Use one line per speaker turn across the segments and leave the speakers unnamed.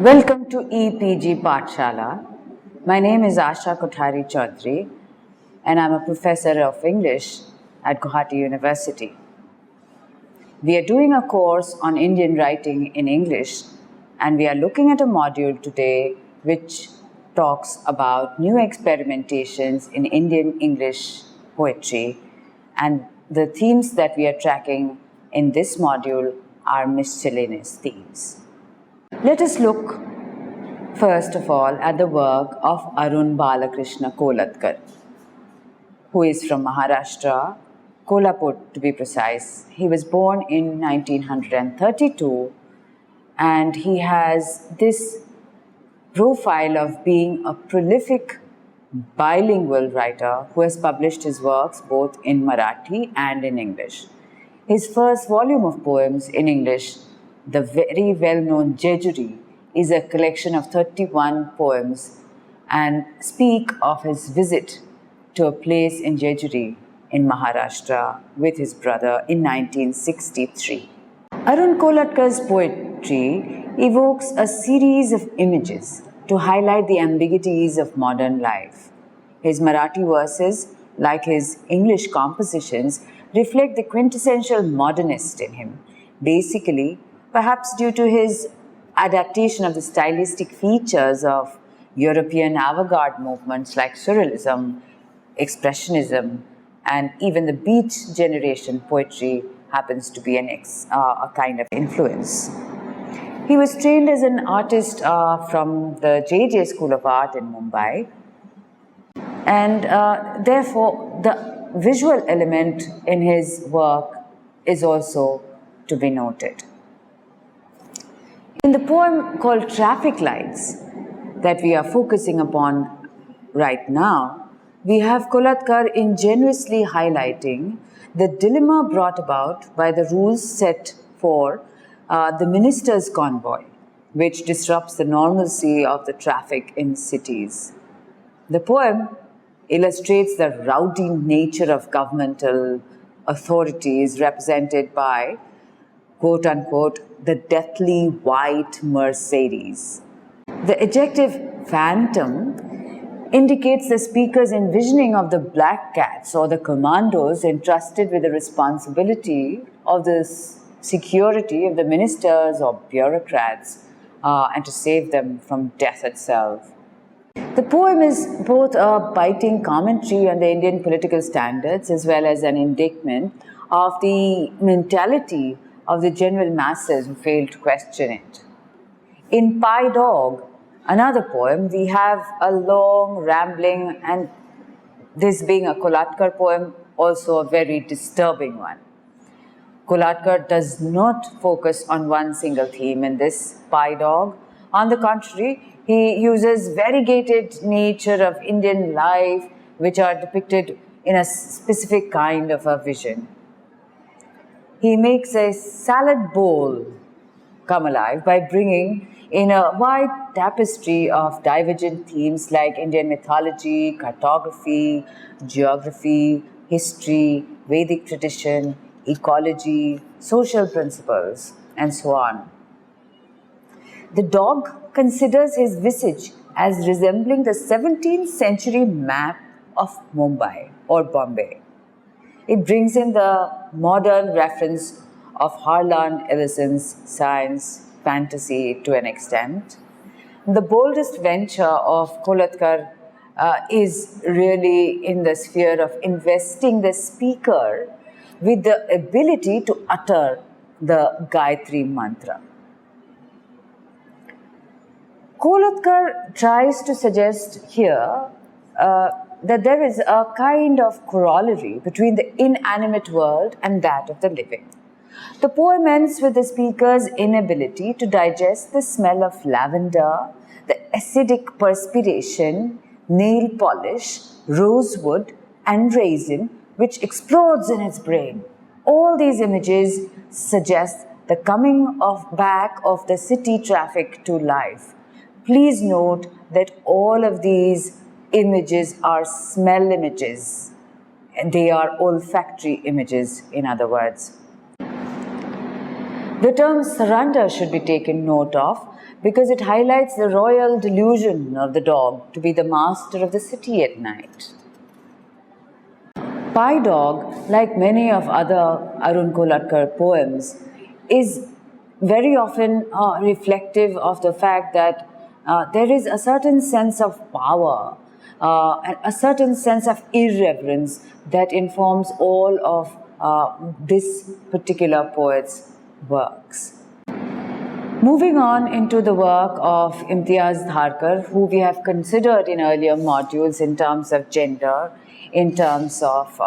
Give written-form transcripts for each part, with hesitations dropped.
Welcome to EPG Pathshala. My name is Asha Kothari Chaudhary and I'm a professor of English at Guwahati University. We are doing a course on Indian writing in English and we are looking at a module today which talks about new experimentations in Indian English poetry, and the themes that we are tracking in this module are miscellaneous themes. Let us look first of all at the work of Arun Balkrishna Kolatkar, who is from Maharashtra, Kolhapur to be precise. He was born in 1932 and he has this profile of being a prolific bilingual writer who has published his works both in Marathi and in English. His first volume of poems in English, the very well-known Jejuri, is a collection of 31 poems and speak of his visit to a place in Jejuri in Maharashtra with his brother in 1963. Arun Kolatkar's poetry evokes a series of images to highlight the ambiguities of modern life. His Marathi verses, like his English compositions, reflect the quintessential modernist in him, basically perhaps due to his adaptation of the stylistic features of European avant-garde movements like Surrealism, Expressionism, and even the Beat generation poetry happens to be a kind of influence. He was trained as an artist from the JJ School of Art in Mumbai, and therefore the visual element in his work is also to be noted. In the poem called Traffic Lights that we are focusing upon right now, we have Kolatkar ingenuously highlighting the dilemma brought about by the rules set for the minister's convoy, which disrupts the normalcy of the traffic in cities. The poem illustrates the rowdy nature of governmental authorities represented by, quote unquote, the deathly white Mercedes. The adjective phantom indicates the speaker's envisioning of the black cats or the commandos entrusted with the responsibility of the security of the ministers or bureaucrats and to save them from death itself. The poem is both a biting commentary on the Indian political standards as well as an indictment of the mentality of the general masses who fail to question it. In Pie Dog, another poem, we have a long, rambling, and this being a Kolatkar poem, also a very disturbing one. Kolatkar does not focus on one single theme in this Pie Dog. On the contrary, he uses variegated nature of Indian life, which are depicted in a specific kind of a vision. He makes a salad bowl come alive by bringing in a wide tapestry of divergent themes like Indian mythology, cartography, geography, history, Vedic tradition, ecology, social principles, and so on. The dog considers his visage as resembling the 17th century map of Mumbai or Bombay. It brings in the modern reference of Harlan Ellison's science fantasy to an extent. The boldest venture of Kolatkar is really in the sphere of investing the speaker with the ability to utter the Gayatri mantra. Kolatkar tries to suggest here that there is a kind of corollary between the inanimate world and that of the living. The poem ends with the speaker's inability to digest the smell of lavender, the acidic perspiration, nail polish, rosewood, and raisin, which explodes in his brain. All these images suggest the coming back of the city traffic to life. Please note that all of these images are smell images. They are olfactory images, in other words. The term surrender should be taken note of because it highlights the royal delusion of the dog to be the master of the city at night. Pie Dog, like many of other Arun Kolatkar poems, is very often reflective of the fact that there is a certain sense of power, a certain sense of irreverence that informs all of this particular poet's works. Moving on into the work of Imtiaz Dharker, who we have considered in earlier modules in terms of gender, in terms of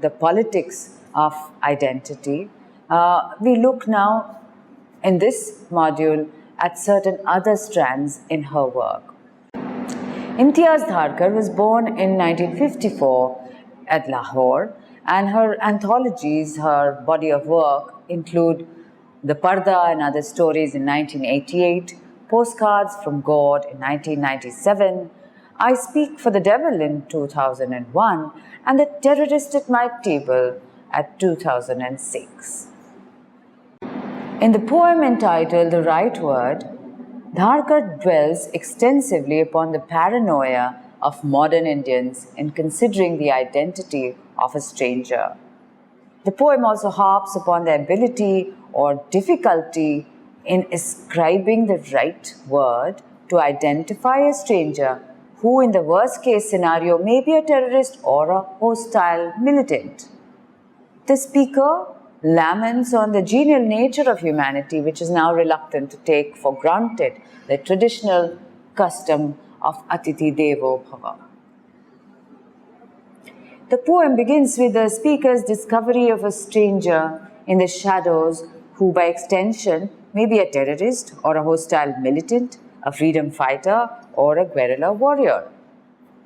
the politics of identity, we look now in this module at certain other strands in her work. Imtiaz Dharker was born in 1954 at Lahore, and her anthologies, her body of work, include The Parda and Other Stories in 1988, Postcards from God in 1997, I Speak for the Devil in 2001, and The Terrorist at My Table at 2006. In the poem entitled The Right Word, Dharker dwells extensively upon the paranoia of modern Indians in considering the identity of a stranger. The poem also harps upon the ability or difficulty in ascribing the right word to identify a stranger who, in the worst case scenario, may be a terrorist or a hostile militant. The speaker laments on the genial nature of humanity, which is now reluctant to take for granted the traditional custom of Atithi Devo Bhava. The poem begins with the speaker's discovery of a stranger in the shadows who, by extension, may be a terrorist or a hostile militant, a freedom fighter or a guerrilla warrior.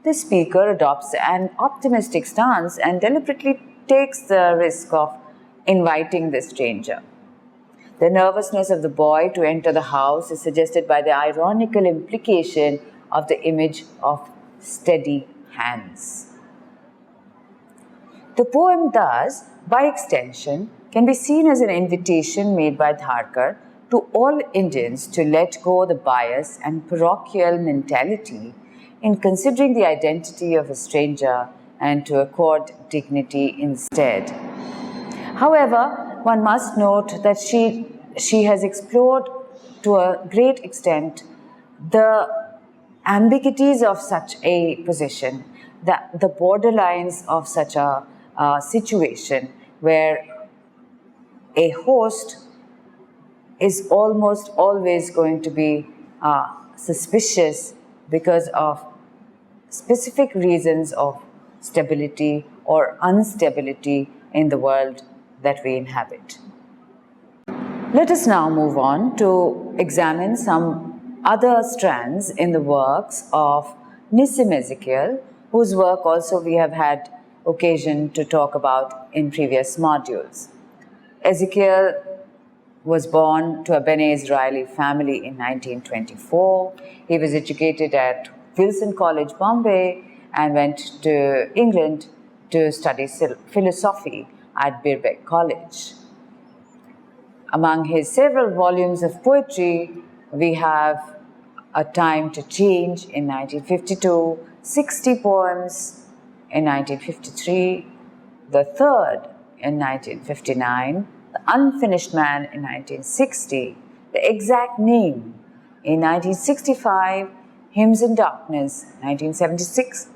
The speaker adopts an optimistic stance and deliberately takes the risk of inviting the stranger. The nervousness of the boy to enter the house is suggested by the ironical implication of the image of steady hands. The poem thus, by extension, can be seen as an invitation made by Dharker to all Indians to let go the bias and parochial mentality in considering the identity of a stranger and to accord dignity instead. However, one must note that she has explored to a great extent the ambiguities of such a position, the borderlines of such a situation where a host is almost always going to be suspicious because of specific reasons of stability or instability in the world that we inhabit. Let us now move on to examine some other strands in the works of Nissim Ezekiel, whose work also we have had occasion to talk about in previous modules. Ezekiel was born to a Bene Israeli family in 1924. He was educated at Wilson College, Bombay, and went to England to study philosophy at Birkbeck College. Among his several volumes of poetry, we have A Time to Change in 1952, 60 poems in 1953, The Third in 1959, The Unfinished Man in 1960, The Exact Name in 1965, Hymns in Darkness 1976,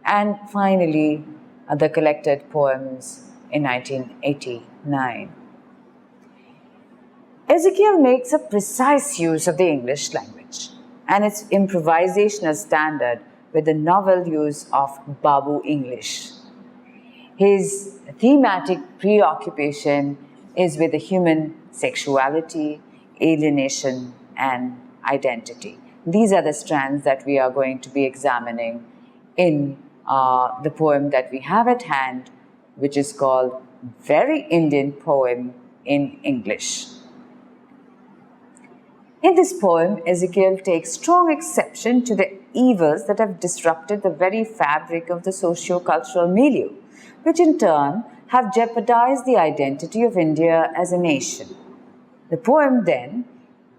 and finally The Collected Poems in 1989. Ezekiel makes a precise use of the English language and its improvisational standard with the novel use of Babu English. His thematic preoccupation is with the human sexuality, alienation, and identity. These are the strands that we are going to be examining in the poem that we have at hand, which is called Very Indian Poem in English. In this poem, Ezekiel takes strong exception to the evils that have disrupted the very fabric of the socio-cultural milieu, which in turn have jeopardized the identity of India as a nation. The poem then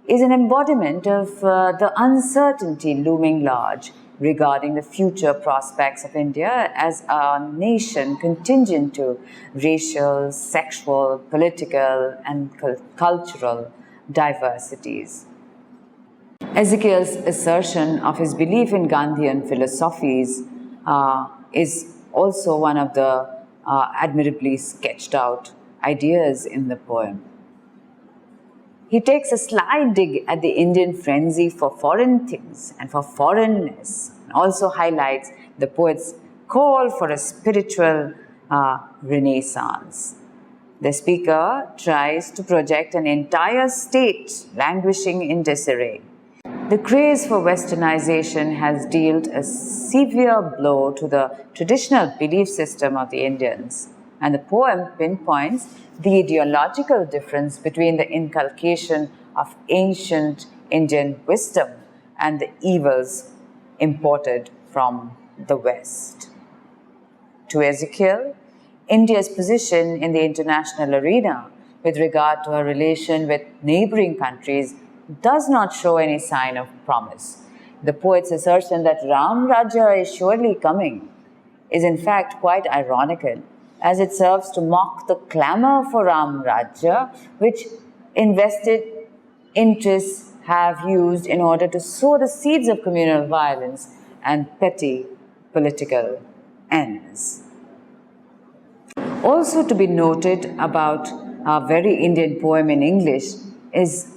is an embodiment of the uncertainty looming large regarding the future prospects of India as a nation contingent to racial, sexual, political, and cultural diversities. Ezekiel's assertion of his belief in Gandhian philosophies is also one of the admirably sketched out ideas in the poem. He takes a sly dig at the Indian frenzy for foreign things and for foreignness, and also highlights the poet's call for a spiritual renaissance. The speaker tries to project an entire state languishing in disarray. The craze for westernization has dealt a severe blow to the traditional belief system of the Indians, and the poem pinpoints the ideological difference between the inculcation of ancient Indian wisdom and the evils imported from the West. To Ezekiel, India's position in the international arena with regard to her relation with neighboring countries does not show any sign of promise. The poet's assertion that Ram Rajya is surely coming is in fact quite ironical, as it serves to mock the clamor for Ram Rajya, which invested interests have used in order to sow the seeds of communal violence and petty political ends. Also to be noted about a very Indian poem in English is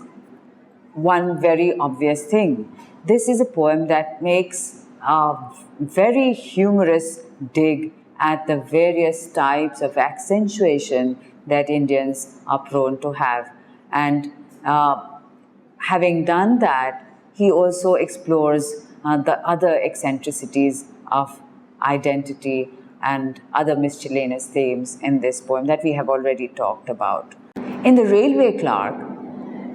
one very obvious thing. This is a poem that makes a very humorous dig at the various types of accentuation that Indians are prone to have. And having done that, he also explores the other eccentricities of identity and other miscellaneous themes in this poem that we have already talked about. In the Railway Clerk,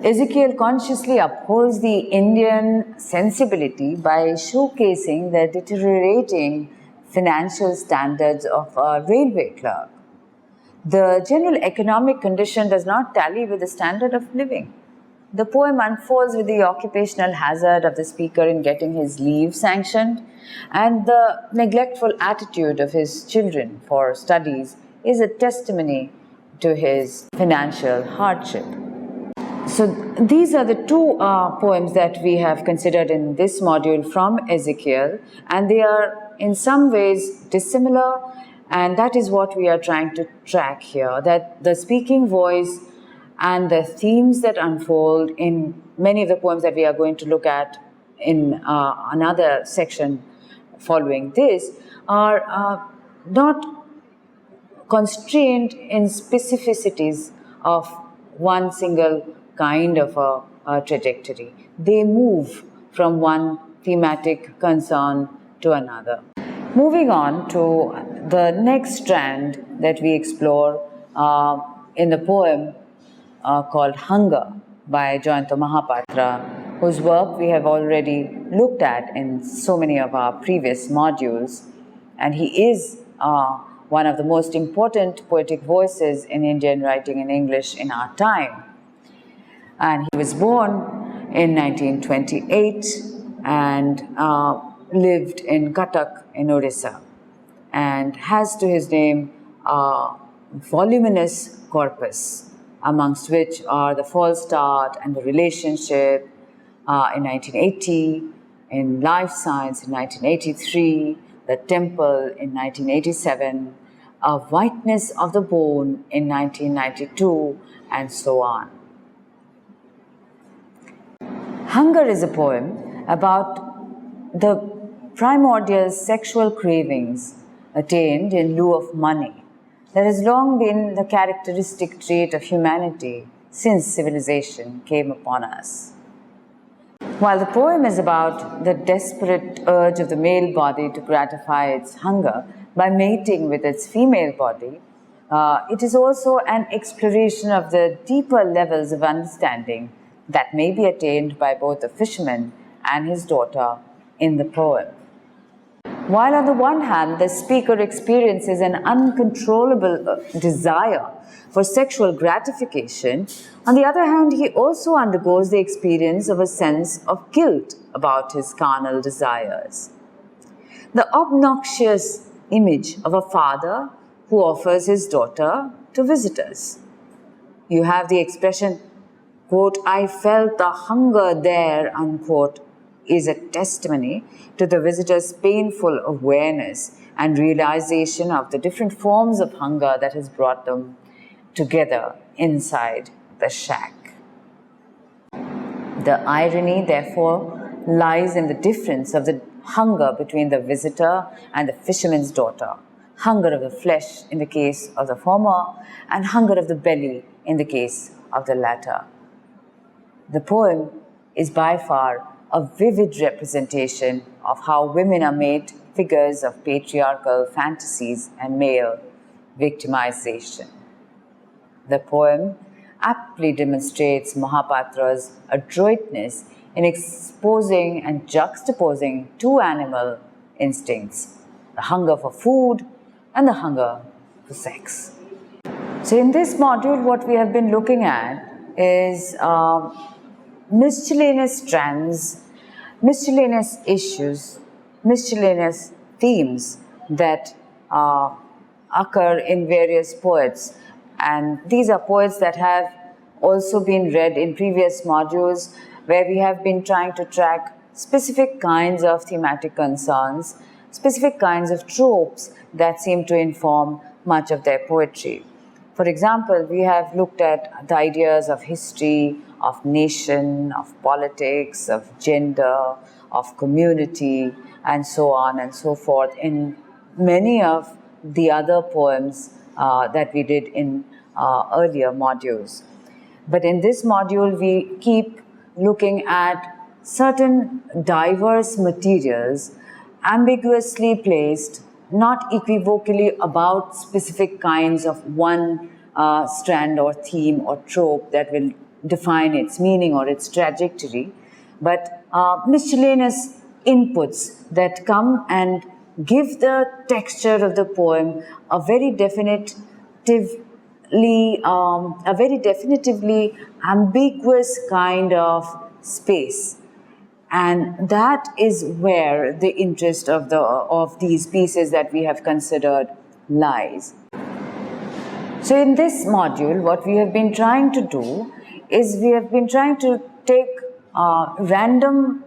Ezekiel consciously upholds the Indian sensibility by showcasing the deteriorating financial standards of a railway clerk. The general economic condition does not tally with the standard of living. The poem unfolds with the occupational hazard of the speaker in getting his leave sanctioned, and the neglectful attitude of his children for studies is a testimony to his financial hardship. So these are the two poems that we have considered in this module from Ezekiel, and they are in some ways dissimilar, and that is what we are trying to track here, that the speaking voice and the themes that unfold in many of the poems that we are going to look at in another section following this are not constrained in specificities of one single kind of a trajectory. They move from one thematic concern to another. Moving on to the next strand that we explore in the poem called Hunger by Jayanta Mahapatra, whose work we have already looked at in so many of our previous modules. And he is one of the most important poetic voices in Indian writing in English in our time. And he was born in 1928 and lived in Cuttack in Odisha, and has to his name a voluminous corpus, amongst which are The False Start and The Relationship in 1980, in Life Science in 1983, The Temple in 1987, A Whiteness of the Bone in 1992, and so on. Hunger is a poem about the primordial sexual cravings attained in lieu of money that has long been the characteristic trait of humanity since civilization came upon us. While the poem is about the desperate urge of the male body to gratify its hunger by mating with its female body, it is also an exploration of the deeper levels of understanding that may be attained by both the fisherman and his daughter in the poem. While on the one hand, the speaker experiences an uncontrollable desire for sexual gratification, on the other hand, he also undergoes the experience of a sense of guilt about his carnal desires. The obnoxious image of a father who offers his daughter to visitors. You have the expression, quote, "I felt the hunger there," unquote, is a testimony to the visitor's painful awareness and realization of the different forms of hunger that has brought them together inside the shack. The irony, therefore, lies in the difference of the hunger between the visitor and the fisherman's daughter. Hunger of the flesh in the case of the former, and hunger of the belly in the case of the latter. The poem is by far a vivid representation of how women are made figures of patriarchal fantasies and male victimization. The poem aptly demonstrates Mahapatra's adroitness in exposing and juxtaposing two animal instincts, the hunger for food and the hunger for sex. So in this module, what we have been looking at is miscellaneous strands, miscellaneous issues, miscellaneous themes that occur in various poets. And these are poets that have also been read in previous modules, where we have been trying to track specific kinds of thematic concerns, specific kinds of tropes that seem to inform much of their poetry. For example, we have looked at the ideas of history, of nation, of politics, of gender, of community, and so on and so forth in many of the other poems that we did in earlier modules. But in this module, we keep looking at certain diverse materials ambiguously placed, not equivocally about specific kinds of one strand or theme or trope that will define its meaning or its trajectory, but miscellaneous inputs that come and give the texture of the poem a very definitively ambiguous kind of space. And that is where the interest of these pieces that we have considered lies. So in this module, what we have been trying to do is we have been trying to take random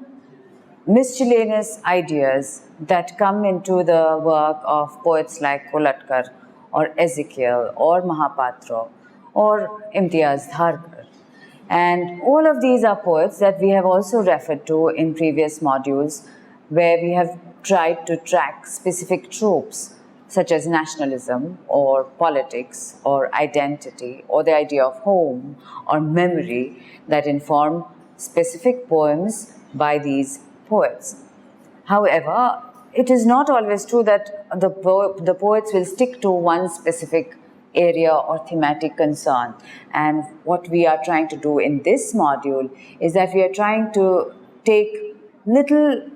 miscellaneous ideas that come into the work of poets like Kolatkar or Ezekiel or Mahapatra or Imtiaz Dharker. And all of these are poets that we have also referred to in previous modules, where we have tried to track specific tropes such as nationalism or politics or identity or the idea of home or memory that inform specific poems by these poets. However, it is not always true that the poets will stick to one specific area or thematic concern. And what we are trying to do in this module is that we are trying to take little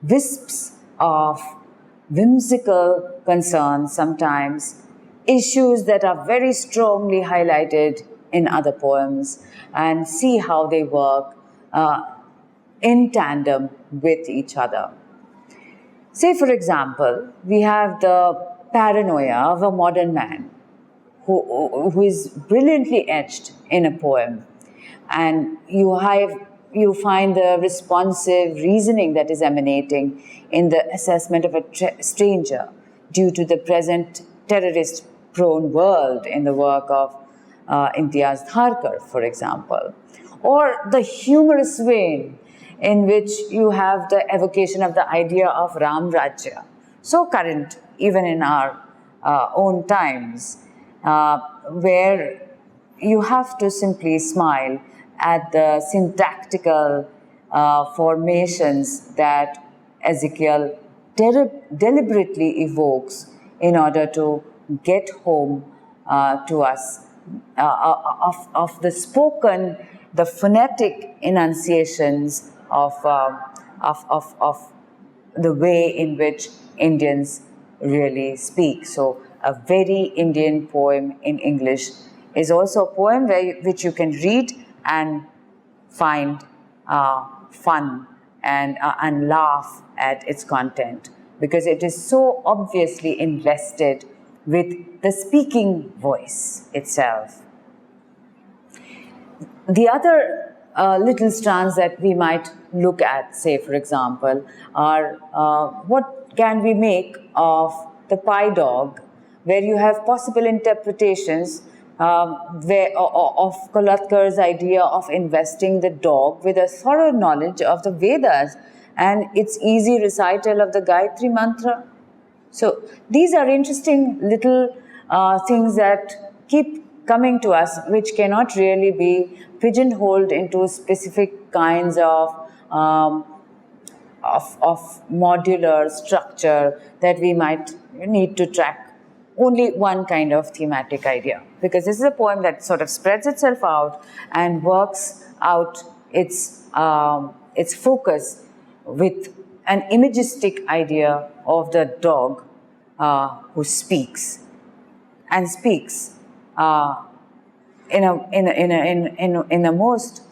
wisps of whimsical concerns, sometimes issues that are very strongly highlighted in other poems, and see how they work in tandem with each other. Say, for example, we have the paranoia of a modern man who is brilliantly etched in a poem, and you find the responsive reasoning that is emanating in the assessment of a stranger due to the present terrorist-prone world in the work of Imtiaz Dharker, for example, or the humorous vein in which you have the evocation of the idea of Ram Rajya, so current even in our own times, where you have to simply smile at the syntactical formations that Ezekiel deliberately evokes in order to get home to us of the spoken, the phonetic enunciations of the way in which Indians really speak. So a very Indian poem in English is also a poem which you can read and find fun and laugh at its content, because it is so obviously invested with the speaking voice itself. The other little strands that we might look at, say for example, are what can we make of the pie dog, where you have possible interpretations of Kolatkar's idea of investing the dog with a thorough knowledge of the Vedas and its easy recital of the Gayatri Mantra. So these are interesting little things that keep coming to us, which cannot really be pigeonholed into specific kinds of modular structure that we might need to track only one kind of thematic idea, because this is a poem that sort of spreads itself out and works out its focus with an imagistic idea of the dog who speaks and speaks in a most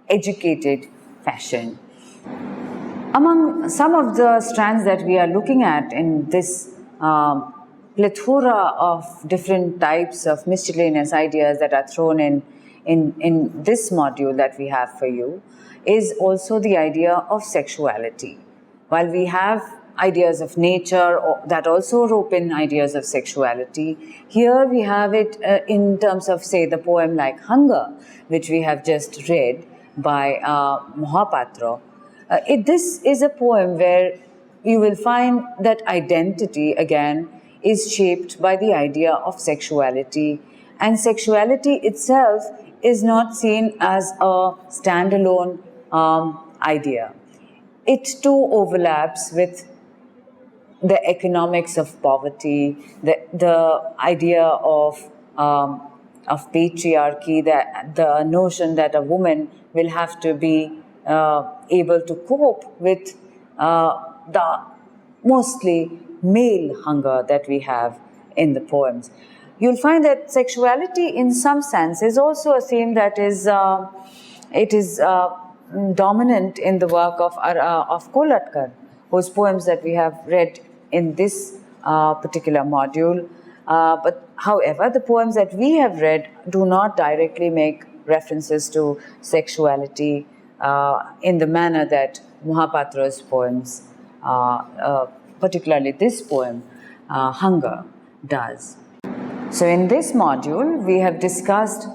educated fashion. Among some of the strands that we are looking at in this plethora of different types of miscellaneous ideas that are thrown in this module that we have for you is also the idea of sexuality. While we have ideas of nature that also rope in ideas of sexuality, here we have it in terms of, say, the poem like Hunger, which we have just read by Mahapatra. This is a poem where you will find that identity, again, is shaped by the idea of sexuality, and sexuality itself is not seen as a standalone idea. It too overlaps with the economics of poverty, the idea of patriarchy, the notion that a woman will have to be able to cope with the mostly male hunger that we have in the poems. You'll find that sexuality in some sense is also a theme that is dominant in the work of Kolatkar, whose poems that we have read in this particular module. But however, the poems that we have read do not directly make references to sexuality in the manner that Mahapatra's poems, particularly this poem, Hunger, does. So in this module, we have discussed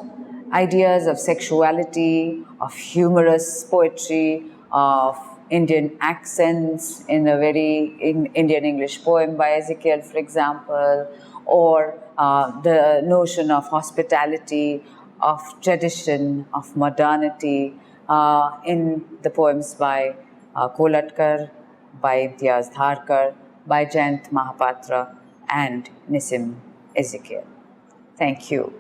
ideas of sexuality, of humorous poetry, of Indian accents in a very Indian English poem by Ezekiel, for example, or the notion of hospitality, of tradition, of modernity in the poems by Kolatkar, by Imtiaz Dharker, by Jayanta Mahapatra, and Nissim Ezekiel. Thank you.